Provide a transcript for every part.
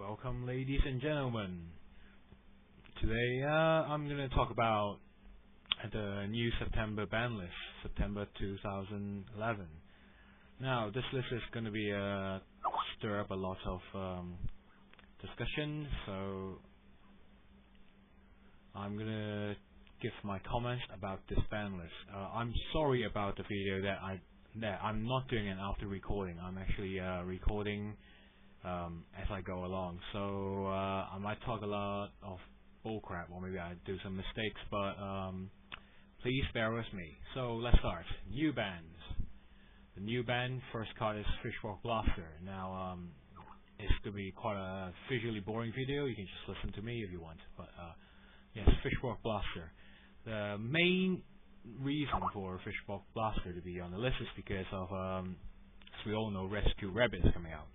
Welcome, ladies and gentlemen. Today, I'm gonna talk about the new September ban list, September 2011. Now, this list is gonna be stir up a lot of discussion, so I'm gonna give my comments about this ban list. I'm sorry about the video that I'm not doing an after recording. I'm actually recording as I go along, so I might talk a lot of bullcrap, or maybe I do some mistakes, but please bear with me. So let's start. New bans. The new ban, first card is Fishfork Blaster. Now it's gonna be quite a visually boring video. You can just listen to me if you want, but yes, Fishfork Blaster. The main reason for Fishfork Blaster to be on the list is because of, as we all know, Rescue Rabbit is coming out.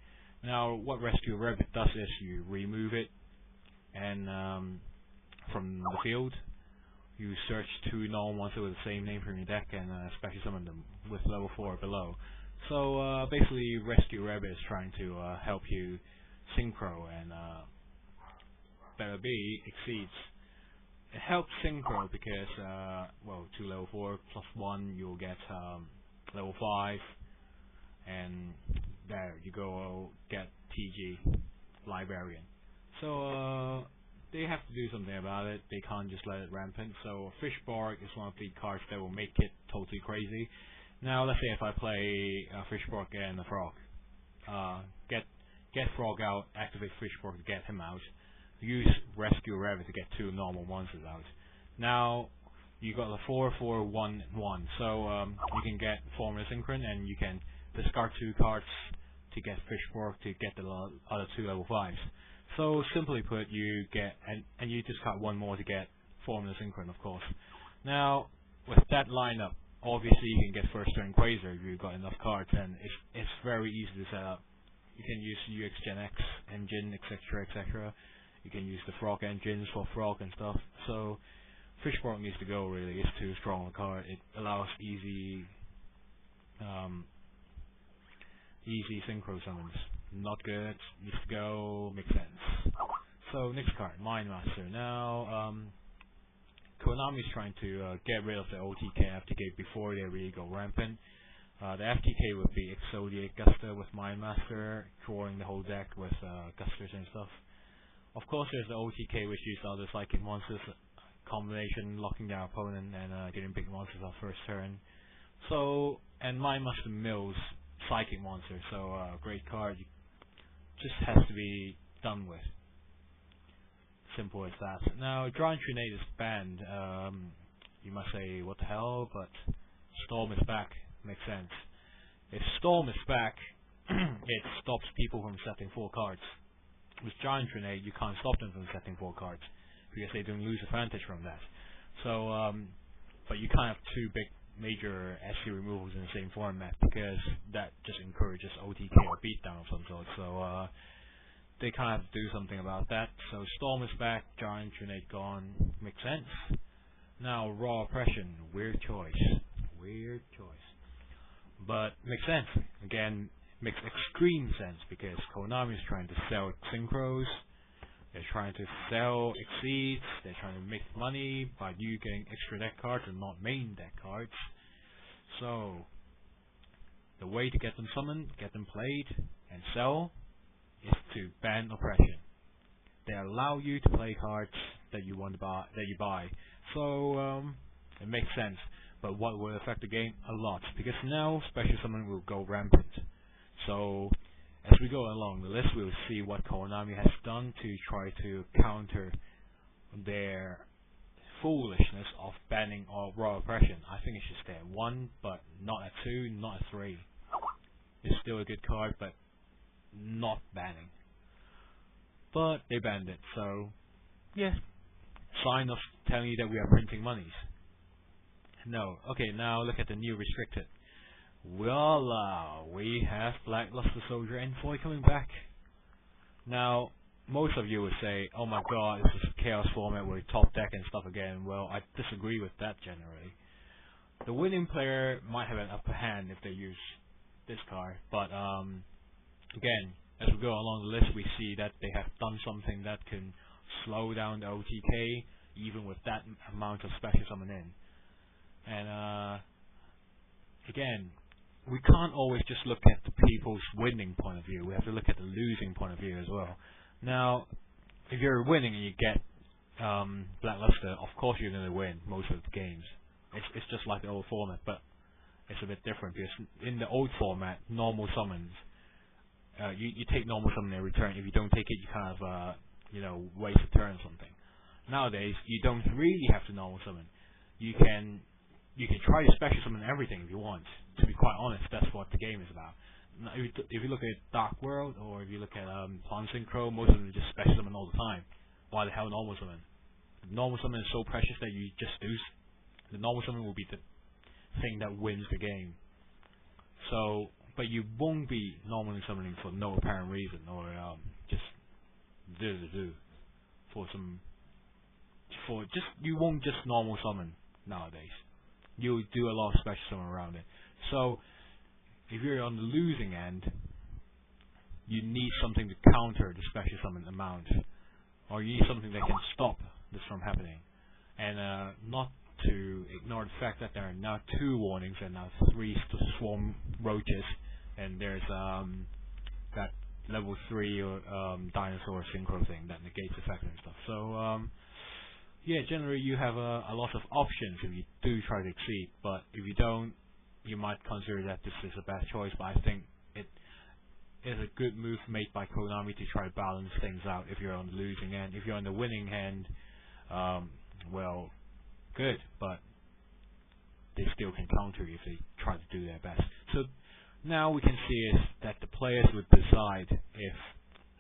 Now, what Rescue Rabbit does is you remove it, and from the field, you search two normal monsters with the same name from your deck, and special summon them with level 4 or below. So basically, Rescue Rabbit is trying to help you synchro and better be exceeds. It helps synchro because, well, 2 level 4 plus 1, you'll get level 5, and there you go, get TG Librarian. So they have to do something about it. They can't just let it rampant. So Fishborg is one of the cards that will make it totally crazy. Now let's say if I play Fishborg and a Frog, get Frog out, activate Fishborg to get him out, use Rescue Rabbit to get 2 normal monsters out. Now you got a 4-4-1-1, so you can get Formula Synchron, and you can discard 2 cards to get Fishborg to get the other 2 level 5s. So simply put, you get and you discard 1 more to get Formula Synchron, of course. Now with that lineup, obviously you can get first turn Quasar if you've got enough cards, and it's very easy to set up. You can use UX Gen X engine, etc, etc. You can use the Frog engines for Frog and stuff. So Fishborg needs to go, really. It's too strong a card. It allows easy synchro summons. Not good, needs to go, makes sense. So next card, Mind Master. Now Konami is trying to get rid of the OTK FTK before they really go rampant. The FTK would be Exodia Guster with Mind Master, drawing the whole deck with Gusters and stuff. Of course there's the OTK, which uses other psychic monsters combination, locking down opponent and getting big monsters on first turn. So, and Mind Master mills psychic monster, so great card. Just has to be done with. Simple as that. Now, Giant Trinade is banned. You must say, what the hell? But Storm is back. Makes sense. If Storm is back, it stops people from setting 4 cards. With Giant Trinade, you can't stop them from setting 4 cards because they don't lose advantage from that. So, but you can't have 2 big major SC removals in the same format because that just encourages OTK or beatdown of some sort. So they kind of have to do something about that. So Storm is back, Giant Trinade gone. Makes sense. Now Raw Oppression, weird choice. Weird choice. But makes sense. Again, makes extreme sense because Konami is trying to sell synchros. They're trying to sell exceeds, they're trying to make money by you getting extra deck cards and not main deck cards. So, the way to get them summoned, get them played, and sell, is to ban oppression. They allow you to play cards that you want to buy, So, it makes sense. But what will affect the game? A lot. Because now, special summon will go rampant. So, as we go along the list, we'll see what Konami has done to try to counter their foolishness of banning all Raw Oppression. I think it should stay at 1, but not at 2, not at 3. It's still a good card, but not banning. But they banned it, so yeah. Sign of telling you that we are printing monies. No. Okay, now look at the new restricted. Voila, we have Blackluster Soldier Envoy coming back. Now, most of you would say, oh my god, this is a chaos format with top deck and stuff again. Well, I disagree with that generally. The winning player might have an upper hand if they use this card, but again, as we go along the list, we see that they have done something that can slow down the OTK, even with that amount of special summon in. And again, we can't always just look at the people's winning point of view. We have to look at the losing point of view as well. Now, if you're winning and you get Blackluster, of course you're going to win most of the games. It's just like the old format, but it's a bit different because in the old format, normal summons, you take normal summon every turn. If you don't take it, you kind of waste a turn or something. Nowadays, you don't really have to normal summon. You can try to special summon everything if you want. To be quite honest, that's what the game is about. Now, if you look at Dark World or if you look at Plant Synchro, most of them just special summon all the time. Why the hell normal summon? Normal summon is so precious that you just do. The normal summon will be the thing that wins the game. So, but you won't be normally summoning for no apparent reason or just do you won't just normal summon nowadays. You'll do a lot of special summon around it. So if you're on the losing end, you need something to counter the special summon amount, or you need something that can stop this from happening. And not to ignore the fact that there are now 2 warnings and now 3 swarm roaches, and there's that level 3 or dinosaur synchro thing that negates effect and stuff. So yeah, generally you have a lot of options if you do try to exceed, but if you don't, you might consider that this is a bad choice. But I think it is a good move made by Konami to try to balance things out if you're on the losing end. If you're on the winning end, well, good, but they still can counter you if they try to do their best. So now we can see is that the players would decide if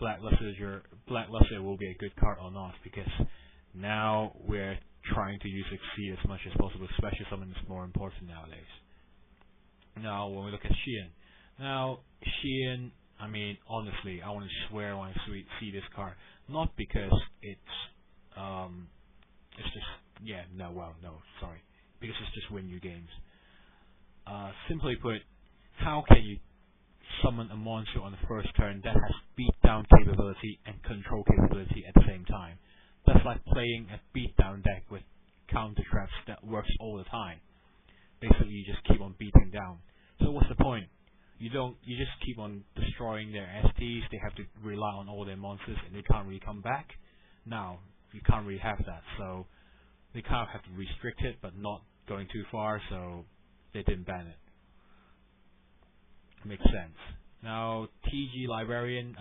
Blackluster will be a good card or not, because now we're trying to use Exceed as much as possible. Special summon is more important nowadays. Now when we look at Xian, I mean, honestly, I want to swear when I see this card, not because it's just because it's just win you games. Simply put, how can you summon a monster on the first turn that has beatdown capability and control capability at the same time? That's like playing a beatdown deck with counter traps that works all the time. Basically, you just keep on beating down. So what's the point? You just keep on destroying their STs. They have to rely on all their monsters, and they can't really come back. Now, you can't really have that, so they kind of have to restrict it, but not going too far. So they didn't ban it. Makes sense. Now, TG Librarian.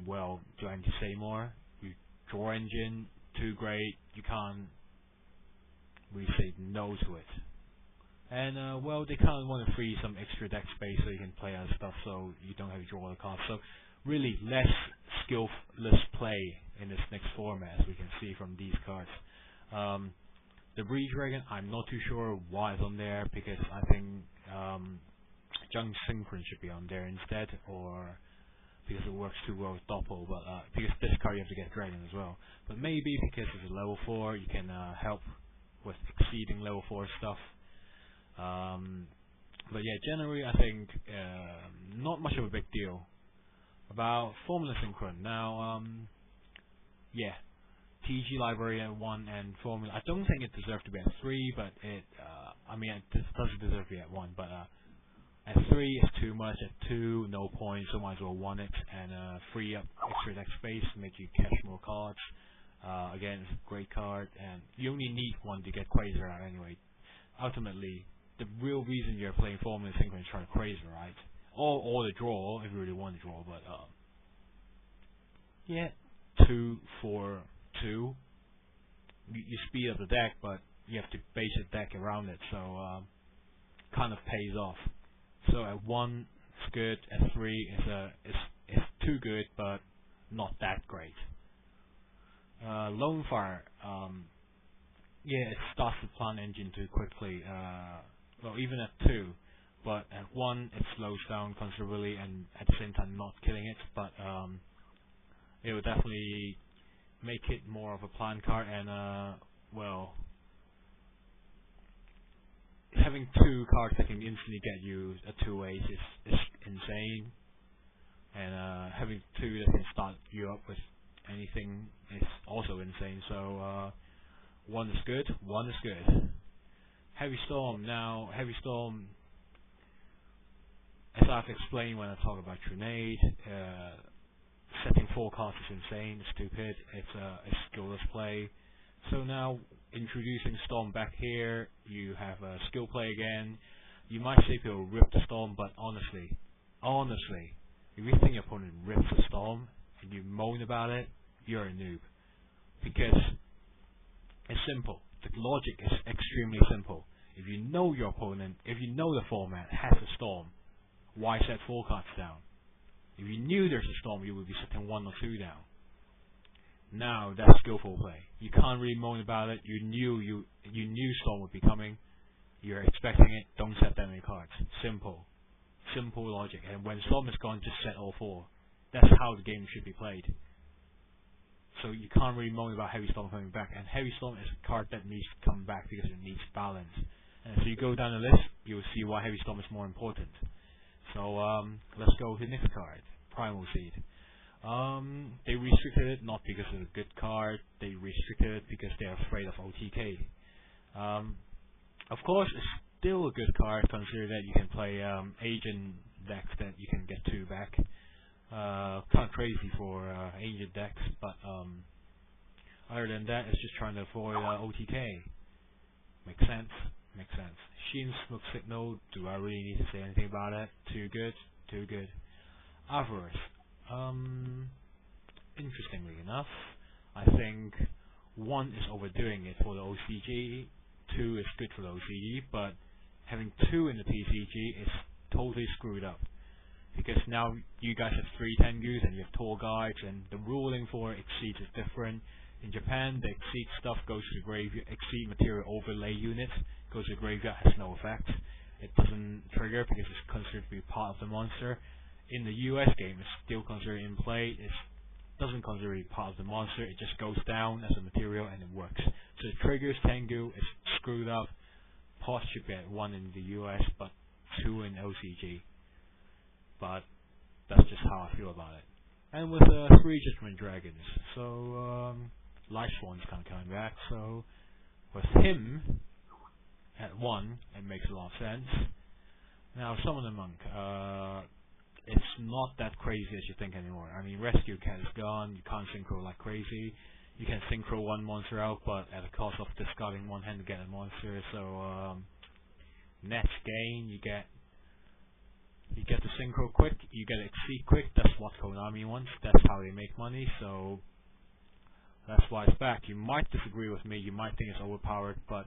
Well, do I need to say more? You draw engine, too great. You can't really say no to it. And well, they kind of want to free some extra deck space so you can play other stuff, so you don't have to draw the cards. So really, less skillless play in this next format, as we can see from these cards. The Breed Dragon, I'm not too sure why it's on there, because I think Junk Synchron should be on there instead, or because it works too well with Doppel, but because this card you have to get Dragon as well. But maybe because it's a level 4, you can help with exceeding level 4 stuff. But yeah, generally I think not much of a big deal. About Formula Synchron, now yeah, TG Library at 1 and Formula, I don't think it deserves to be at 3, but it doesn't deserve to be at 1, but at 3 is too much, at 2 no points, so might as well 1 it and free up extra deck space to make you catch more cards. Again, it's a great card, and you only need 1 to get Quasar out anyway. Ultimately, the real reason you're playing Formula Synchron is trying to Quasar, right? Or the draw, if you really want to draw, but yeah, 2 for 2. You speed up the deck, but you have to base the deck around it, so kind of pays off. So at 1 it's good, at 3 it's too good, but not that great. Lone Fire, yeah, it starts the plant engine too quickly. Well, even at 2, but at 1 it slows down considerably, and at the same time not killing it. But it will definitely make it more of a plant card, and well, having 2 cards that can instantly get you a 2-8 is insane, and having 2 that can start you up with anything is also insane. So 1 is good, 1 is good. Heavy Storm. Now, Heavy Storm, as I've explained when I talk about Grenade, setting 4 cards is insane, it's stupid, it's a skillless play. So now, introducing Storm back here, you have a skill play again. You might say people rip the Storm, but honestly, if you think your opponent rips the Storm and you moan about it, you're a noob. Because it's simple. The logic is extremely simple. If you know your opponent, if you know the format has a Storm, why set 4 cards down? If you knew there's a Storm, you would be setting 1 or 2 down. Now that's skillful play. You can't really moan about it. You knew Storm would be coming. You're expecting it. Don't set that many cards. Simple logic. And when Storm is gone, just set all 4. That's how the game should be played. So you can't really moan about Heavy Storm coming back. And Heavy Storm is a card that needs to come back because it needs balance. And if you go down the list, you'll see why Heavy Storm is more important. So let's go to the next card, Primal Seed. They restricted it not because it's a good card. They restricted it because they're afraid of OTK. Of course, it's still a good card, considering that you can play agent decks that you can get 2 back. Kind of crazy for agent decks, but other than that, it's just trying to avoid OTK. Makes sense. Sheen Smoke Signal, do I really need to say anything about it? Too good. Avarice. Interestingly enough, I think 1 is overdoing it for the OCG, 2 is good for the OCG, but having 2 in the PCG is totally screwed up. Because now you guys have 3 Tengus and you have tour guides, and the ruling for Exceed is different. In Japan, the Exceed stuff goes to the graveyard. Exceed material overlay units goes to the graveyard, has no effect. It doesn't trigger because it's considered to be part of the monster. In the US game, it's still considered in play. It doesn't consider it part of the monster. It just goes down as a material and it works. So it triggers Tengu. It's screwed up. Pot should be at 1 in the US, but 2 in OCG. But that's just how I feel about it. And with 3 Judgment Dragons, so Light Swan's kind of coming back. So with him at 1, it makes a lot of sense. Now Summon the Monk, it's not that crazy as you think anymore. I mean, Rescue Cat is gone. You can't synchro like crazy. You can synchro 1 monster out, but at the cost of discarding 1 hand to get a monster. So net gain, you get the synchro quick, you get Exceed quick. That's what Konami wants. That's how they make money. So that's why it's back. You might disagree with me. You might think it's overpowered, but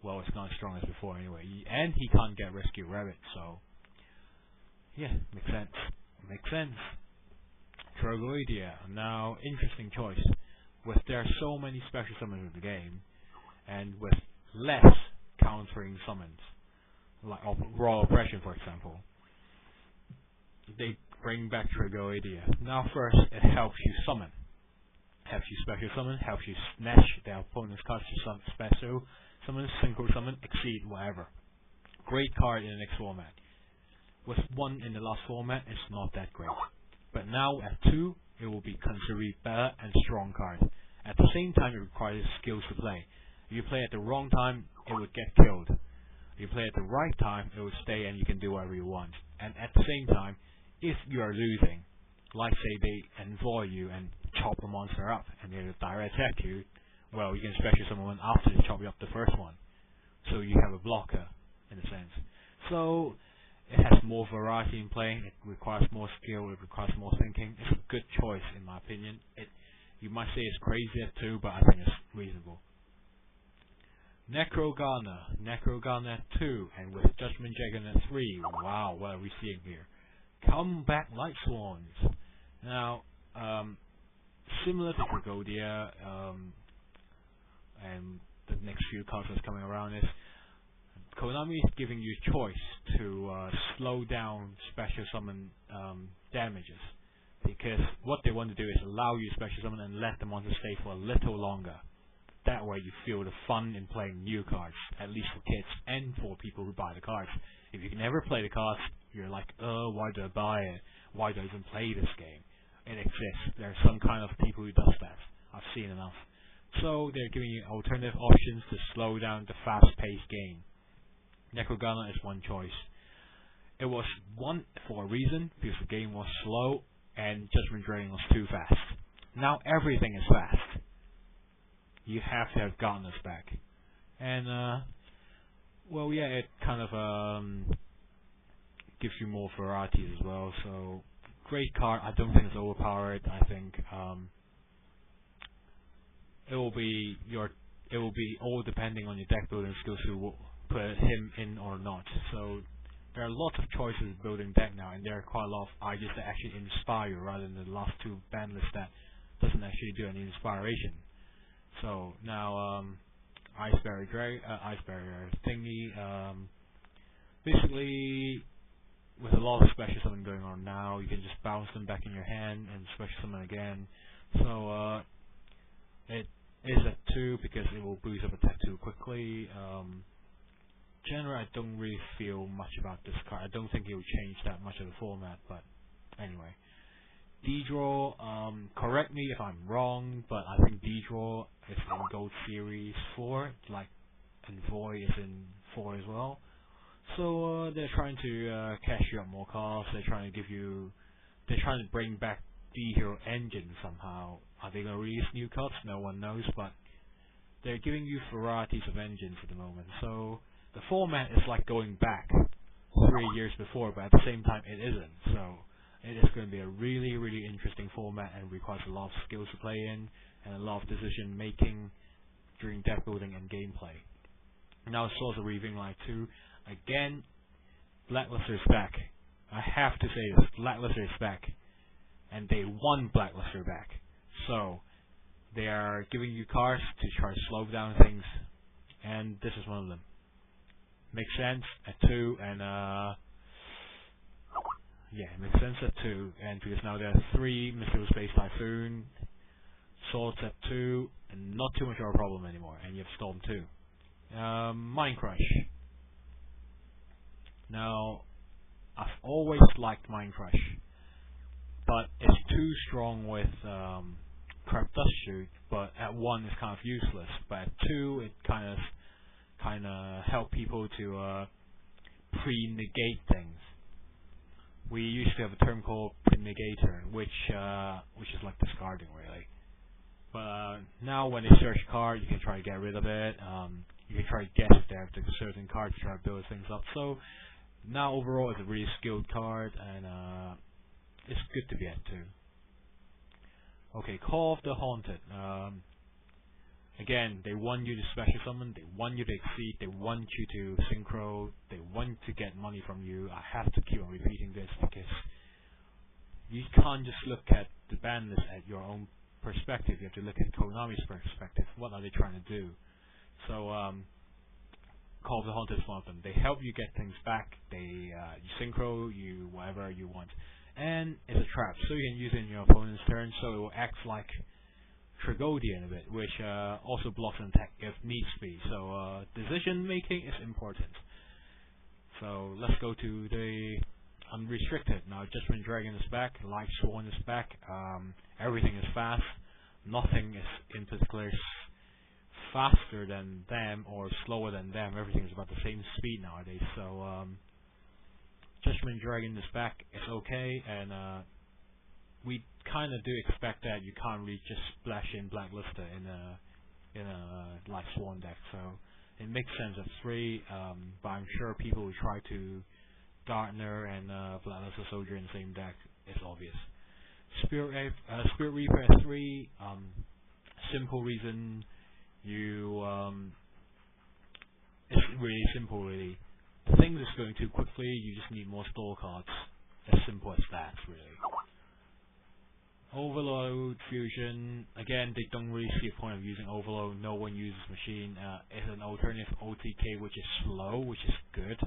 well, it's not as strong as before anyway. And he can't get Rescue Rabbit, so yeah, makes sense. Trogoidia. Now, interesting choice. With there are so many special summons in the game, and with less countering summons, like Raw Oppression, for example, they bring back Trogoidia. Now, first, it helps you summon. Helps you special summon, helps you snatch their opponent's cards to special summon, synchro summon, Exceed, whatever. Great card in the next format. With 1 in the last format, it's not that great. But now at 2, it will be considerably better and strong card. At the same time, it requires skills to play. If you play at the wrong time, it would get killed. If you play at the right time, it would stay and you can do whatever you want. And at the same time, if you are losing, like say they envoy you and chop a monster up and they direct attack you, well, you can special summon one after they chop you up the first one. So you have a blocker, in a sense. So it has more variety in playing, it requires more skill, it requires more thinking. It's a good choice in my opinion. You might say it's crazy at 2, but I think it's reasonable. Necrogana at 2, and with Judgment Dragon at 3. Wow, what are we seeing here? Comeback Light Swans. Now, similar to Trogodia, and the next few cards that's coming around is Konami is giving you a choice to slow down special summon damages, because what they want to do is allow you special summon and let the monster stay for a little longer. that way you feel the fun in playing new cards, at least for kids and for people who buy the cards. If you can never play the cards, you're like, oh, why do I buy it? Why do I even play this game? It exists. There's some kind of people who does that. I've seen enough. So they're giving you alternative options to slow down the fast-paced game. Necrogunner is one choice. It was one for a reason, because the game was slow and Judgment Dragon was too fast. Now everything is fast. You have to have Gardeners back. And, well, yeah, it kind of gives you more variety as well. So, great card. I don't think it's overpowered. I think it will be all depending on your deck building skills to put him in or not. So there are lots of choices building deck now, and there are quite a lot of ideas that actually inspire you, rather than the last two ban lists that doesn't actually do any inspiration. So now Ice Barrier thingy. Basically, with a lot of special summon going on now, you can just bounce them back in your hand and special summon again. So it is at 2 because it will boost up attack 2 quickly. Generally, I don't really feel much about this card. I don't think it will change that much of the format, but anyway. D-Draw, correct me if I'm wrong, but I think D-Draw is in Gold Series 4, like, and Void is in 4 as well. So they're trying to cash you up more cards. They're trying to bring back the Hero Engine somehow. Are they going to release new cards? No one knows, but they're giving you varieties of engines at the moment. So the format is like going back 3 years before, but at the same time it isn't. So it is going to be a really, really interesting format and requires a lot of skills to play in and a lot of decision making during deck building and gameplay. Now Swords of Reaving Light 2. Again, Blackluster is back. I have to say this, Blackluster is back. And they want Blackluster back. So, they are giving you cards to try to slow down things. And this is one of them. Makes sense at 2, and yeah, it makes sense at 2. And because now there are 3 Mystical Space Typhoon, Swords at 2, and not too much of a problem anymore. And you have Storm 2. Mind Crush. Now, I've always liked Mind Crush, but it's too strong with Crab Dust Shoot. But at 1 it's kind of useless, but at 2 it kind of help people to pre-negate things. We used to have a term called pre-negator, which is like discarding really. But now when they search a card, you can try to get rid of it. You can try to guess if they have a certain card to try to build things up. So now overall it's a really skilled card, and it's good to be at 2. Okay, Call of the Haunted. Again, they want you to special summon, they want you to exceed, they want you to synchro, they want to get money from you. I have to keep on repeating this because you can't just look at the ban list at your own perspective. You have to look at Konami's perspective. What are they trying to do? So, Call of the Haunted is one of them. They help you get things back. They you synchro, you whatever you want, and it's a trap, so you can use it in your opponent's turn. So it will act like Tragodian a bit, which also blocks an attack if needs be. So decision making is important. So let's go to the Unrestricted. Now Judgment Dragon is back, Light Sworn is back. Everything is fast. Nothing is in particular faster than them or slower than them. Everything is about the same speed nowadays. So Judgment Dragon is back. It's okay, and we kind of do expect that you can't really just splash in Blackluster in a Light Sworn deck. So it makes sense at 3, but I'm sure people will try to Gardener and Blackluster Soldier in the same deck. It's obvious. Spirit Reaper at 3. Simple reason. It's really simple, really. The thing is going too quickly. You just need more store cards. As simple as that, really. Overload, Fusion. Again, they don't really see a point of using Overload. No one uses Machine. It's an alternative OTK, which is slow, which is good.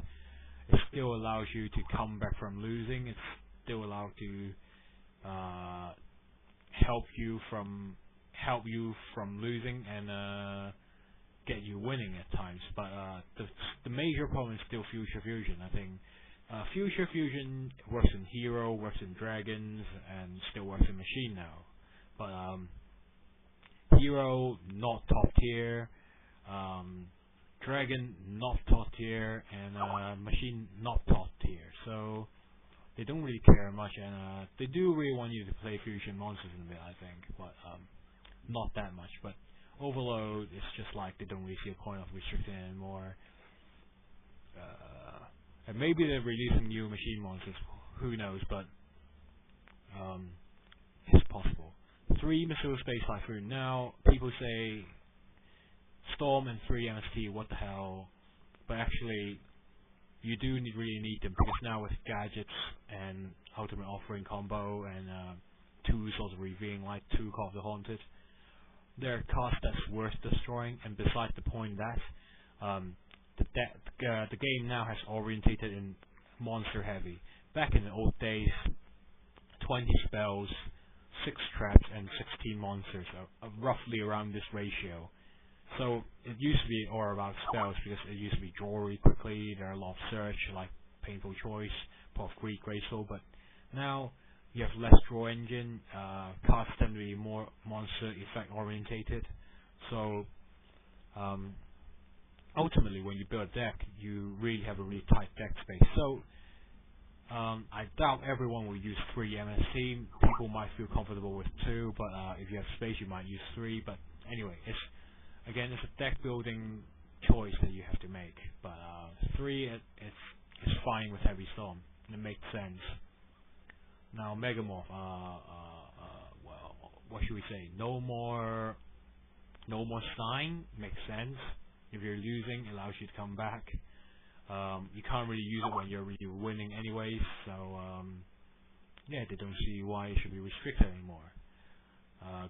It still allows you to come back from losing. It's still allowed to help help you from losing and get you winning at times. But the major problem is still Future Fusion. I think Future Fusion works in Hero, works in Dragons, and still works in Machine now. But Hero not top tier, Dragon not top tier, and Machine not top tier. So they don't really care much, and they do really want you to play Fusion monsters in a bit, I think, but not that much. But Overload, it's just like they don't really see a point of restricting it anymore. And maybe they're releasing new machine monsters, who knows, but it's possible. 3 Missile Space Typhoon. Now, people say Storm and 3 MST, what the hell? But actually, you do really need them, because now with gadgets and Ultimate Offering combo and 2 sorts of Revealing Light, 2 Call of the Haunted, they're a cost that's worth destroying. And besides the point that the game now has orientated in monster heavy. Back in the old days, 20 spells, 6 traps, and 16 monsters, roughly around this ratio. So it used to be all about spells, because it used to be draw really quickly. There are a lot of search, like Painful Choice, Path of Greed, Graceful, but now you have less draw engine. Cards tend to be more monster effect orientated. So ultimately, when you build a deck, you really have a really tight deck space. So I doubt everyone will use 3 MST. People might feel comfortable with 2, but if you have space, you might use 3. But anyway, it's a deck building choice that you have to make. But 3, it's fine with Heavy Storm. It makes sense. Now Megamorph, well, what should we say? No more Sign makes sense. If you're losing, it allows you to come back. You can't really use it when you're really winning anyways, so yeah, they don't see why it should be restricted anymore.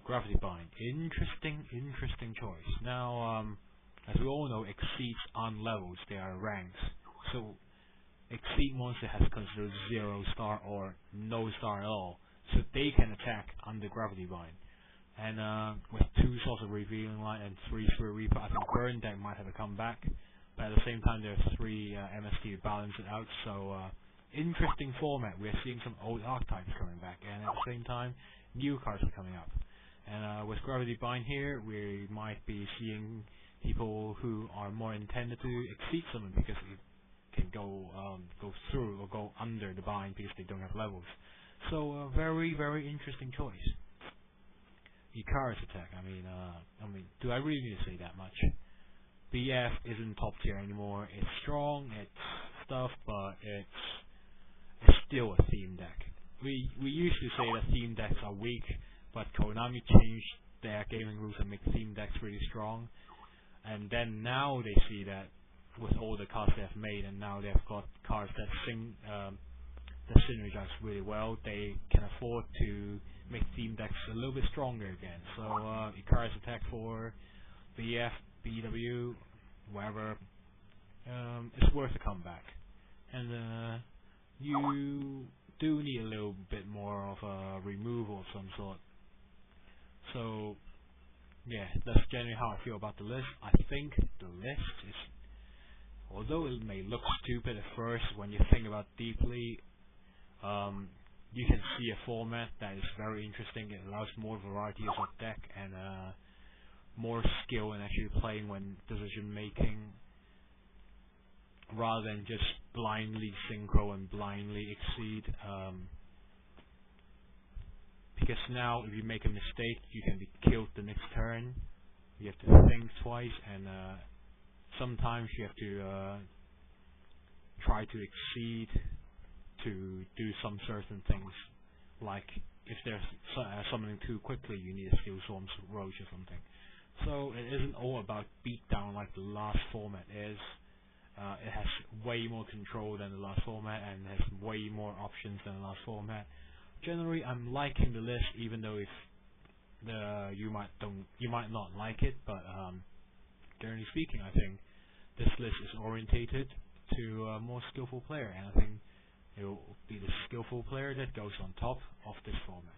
Gravity Bind, interesting choice. Now, as we all know, Exceeds aren't levels, they are ranks. So Exceed monster has considered 0 star or no star at all, so they can attack under Gravity Bind. And with 2 sorts of Revealing Light and 3 Spirit Reaper, I think Burn deck might have a comeback. But at the same time, there's 3 MST to balance it out. So interesting format. We're seeing some old archetypes coming back, and at the same time, new cards are coming up. And with Gravity Bind here, we might be seeing people who are more intended to exceed someone, because it can go through or go under the bind because they don't have levels. So very interesting choice. Icarus attack. I mean, do I really need to say that much? BF isn't top tier anymore. It's strong, it's stuff, but it's still a theme deck. We used to say that theme decks are weak, but Konami changed their gaming rules and make theme decks really strong. And then now they see that with all the cards they have made, and now they've got cards that synergize really well, they can afford to make theme decks a little bit stronger again. So Icarus attack for BF, BW, wherever, it's worth a comeback. And you do need a little bit more of a removal of some sort. So yeah, that's generally how I feel about the list. I think the list is, although it may look stupid at first, when you think about it deeply, you can see a format that is very interesting. It allows more variety of deck and more skill in actually playing when decision making, rather than just blindly synchro and blindly exceed. Because now, if you make a mistake, you can be killed the next turn. You have to think twice, and sometimes you have to try to exceed to do some certain things, like if there's summoning too quickly, you need a Steel Storm's Roach or something. So it isn't all about beatdown like the last format is. It has way more control than the last format, and has way more options than the last format. Generally, I'm liking the list, even though if you might not like it, but generally speaking, I think this list is orientated to a more skillful player, and I think it will be the skillful player that goes on top of this format.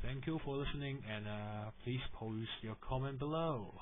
Thank you for listening, and please post your comment below.